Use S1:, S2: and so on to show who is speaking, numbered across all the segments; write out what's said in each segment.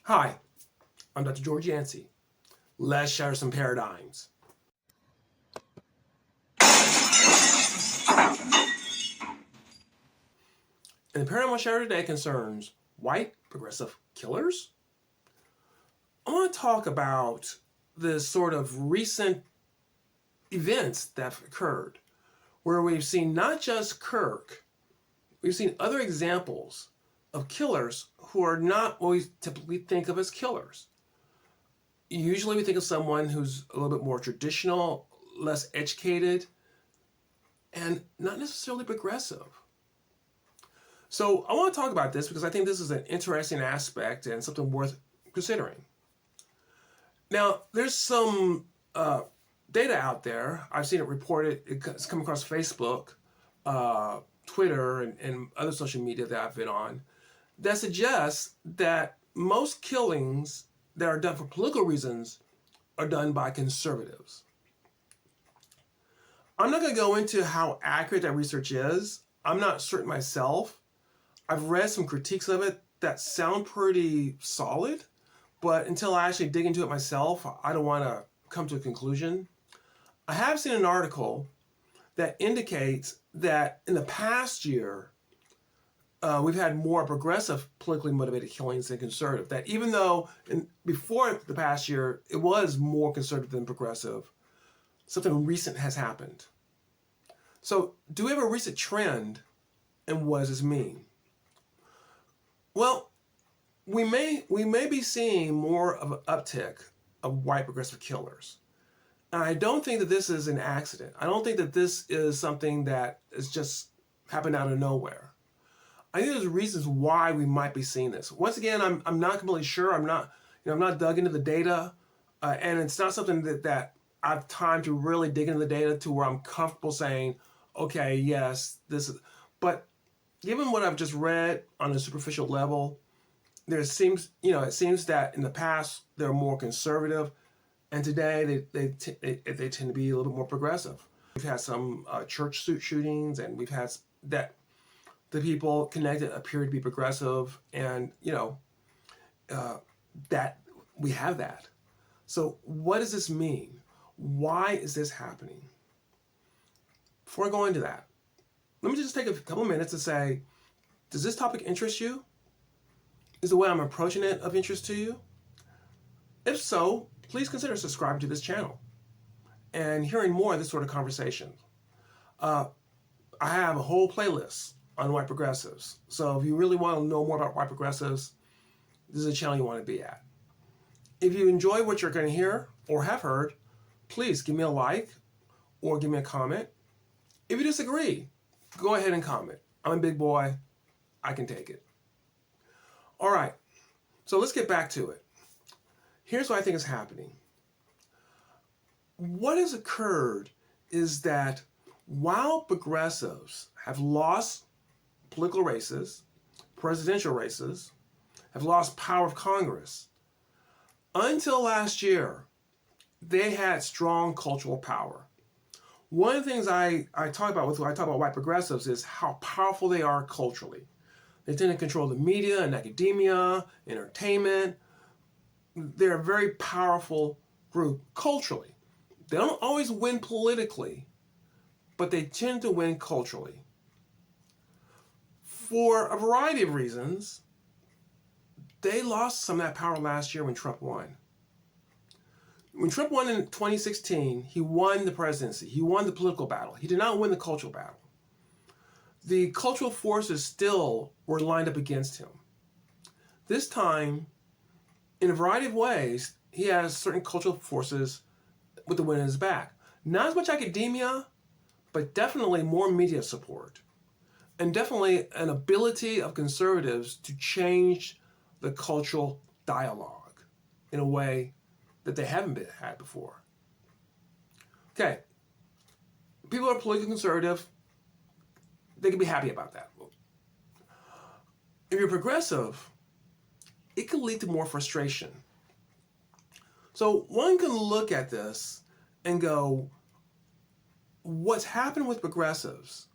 S1: Hi, I'm Dr. George Yancey. Let's shatter some paradigms. And the paradigm I'll share today concerns white progressive killers. I want to talk about the sort of recent events that have occurred where we've seen not just Kirk, we've seen other examples of killers who are not what we typically think of as killers. Usually we think of someone who's a little bit more traditional, less educated, and not necessarily progressive. So I want to talk about this because I think this is an interesting aspect and something worth considering. Now, there's some data out there. I've seen it reported. It's come across Facebook, Twitter, and other social media that I've been on that suggests that most killings that are done for political reasons are done by conservatives. I'm not going to go into how accurate that research is. I'm not certain myself. I've read some critiques of it that sound pretty solid, but until I actually dig into it myself, I don't want to come to a conclusion. I have seen an article that indicates that in the past year, we've had more progressive politically motivated killings than conservative. That even though before the past year, it was more conservative than progressive, something recent has happened. So do we have a recent trend, and what does this mean? Well, we may be seeing more of an uptick of white progressive killers. And I don't think that this is an accident. I don't think that this is something that is just happened out of nowhere. I think there's reasons why we might be seeing this. Once again, I'm not completely sure. I'm not dug into the data, and it's not something that I have time to really dig into the data to where I'm comfortable saying, okay, yes, this is. But given what I've just read on a superficial level, it seems that in the past they're more conservative, and today they tend to be a little bit more progressive. We've had some church shootings, and we've had that the people connected appear to be progressive, and that we have that. So what does this mean? Why is this happening? Before I go into that, let me just take a couple of minutes to say, does this topic interest you? Is the way I'm approaching it of interest to you? If so, please consider subscribing to this channel and hearing more of this sort of conversation. I have a whole playlist on white progressives. So if you really want to know more about white progressives, this is a channel you want to be at. If you enjoy what you're going to hear or have heard, please give me a like or give me a comment. If you disagree, go ahead and comment. I'm a big boy. I can take it. All right, so let's get back to it. Here's what I think is happening. What has occurred is that while progressives have lost political races, presidential races, have lost power of Congress, until last year, they had strong cultural power. One of the things I talk about when I talk about white progressives is how powerful they are culturally. They tend to control the media and academia, entertainment. They're a very powerful group culturally. They don't always win politically, but they tend to win culturally. For a variety of reasons, they lost some of that power last year when Trump won. When Trump won in 2016, he won the presidency. He won the political battle. He did not win the cultural battle. The cultural forces still were lined up against him. This time, in a variety of ways, he has certain cultural forces with the wind in his back. Not as much academia, but definitely more media support. And definitely an ability of conservatives to change the cultural dialogue in a way that they haven't had before. Okay, people are politically conservative. They can be happy about that. If you're progressive, it can lead to more frustration. So one can look at this and go, what's happened with progressives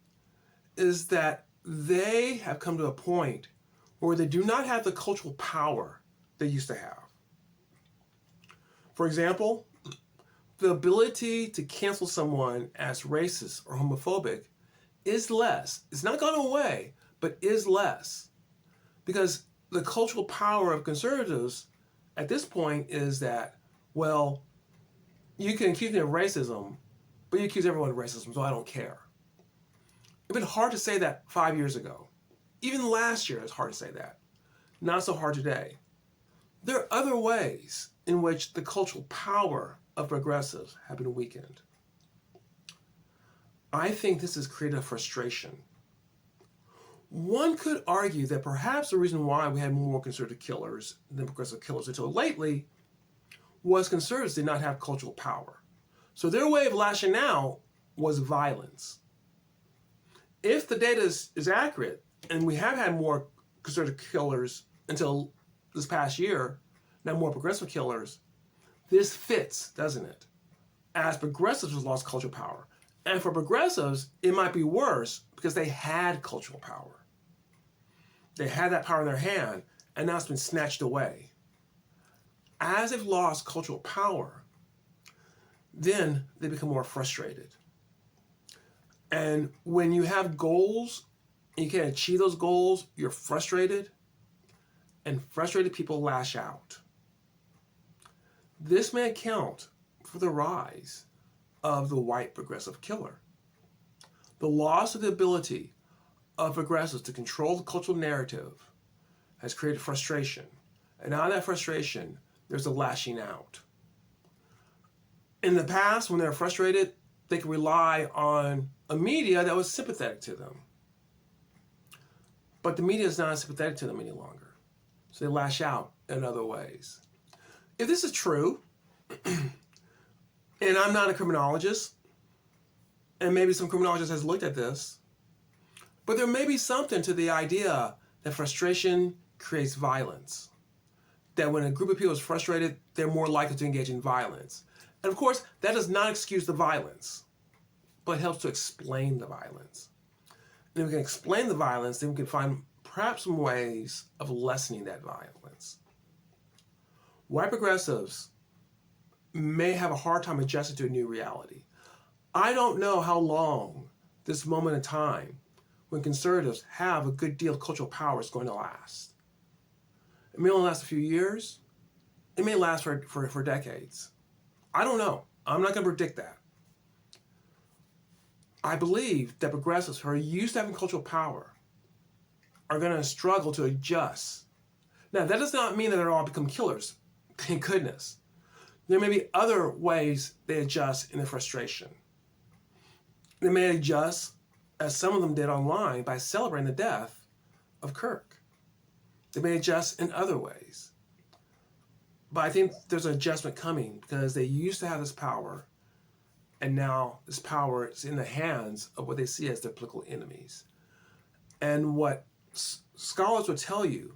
S1: is that they have come to a point where they do not have the cultural power they used to have. For example, the ability to cancel someone as racist or homophobic is less. It's not gone away, but is less. Because the cultural power of conservatives at this point is that, well, you can accuse me of racism, but you accuse everyone of racism, so I don't care. It's been hard to say that 5 years ago. Even last year, it's hard to say that. Not so hard today. There are other ways in which the cultural power of progressives have been weakened. I think this has created a frustration. One could argue that perhaps the reason why we had more conservative killers than progressive killers until lately was conservatives did not have cultural power. So their way of lashing out was violence. If the data is accurate, and we have had more conservative killers until this past year, now more progressive killers, this fits, doesn't it? As progressives have lost cultural power. And for progressives, it might be worse because they had cultural power. They had that power in their hand, and now it's been snatched away. As they've lost cultural power, then they become more frustrated. And when you have goals and you can't achieve those goals, you're frustrated, and frustrated people lash out. This may account for the rise of the white progressive killer. The loss of the ability of progressives to control the cultural narrative has created frustration. And out of that frustration, there's a lashing out. In the past, when they were frustrated, they could rely on a media that was sympathetic to them. But the media is not sympathetic to them any longer. So they lash out in other ways. If this is true, and I'm not a criminologist, and maybe some criminologist has looked at this, but there may be something to the idea that frustration creates violence. That when a group of people is frustrated, they're more likely to engage in violence. And of course, that does not excuse the violence, but helps to explain the violence. And if we can explain the violence, then we can find perhaps some ways of lessening that violence. White progressives may have a hard time adjusting to a new reality. I don't know how long this moment in time when conservatives have a good deal of cultural power is going to last. It may only last a few years. It may last for decades. I don't know. I'm not going to predict that. I believe that progressives who are used to having cultural power are going to struggle to adjust. Now, that does not mean that they'll all become killers. Thank goodness. There may be other ways they adjust in their frustration. They may adjust, as some of them did online, by celebrating the death of Kirk. They may adjust in other ways. But I think there's an adjustment coming because they used to have this power, and now this power is in the hands of what they see as their political enemies. And what scholars will tell you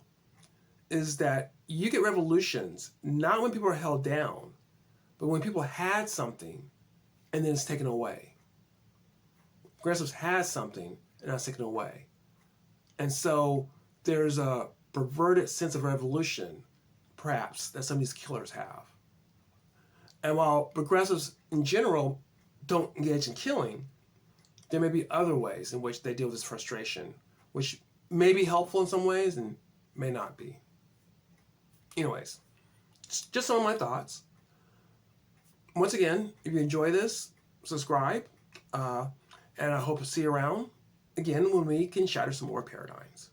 S1: is that you get revolutions not when people are held down, but when people had something and then it's taken away. Progressives had something and now it's taken away. And so there's a perverted sense of revolution, perhaps, that some of these killers have. And while progressives in general don't engage in killing, there may be other ways in which they deal with this frustration, which may be helpful in some ways and may not be. Anyways, just some of my thoughts. Once again, if you enjoy this, subscribe, and I hope to see you around again when we can shatter some more paradigms.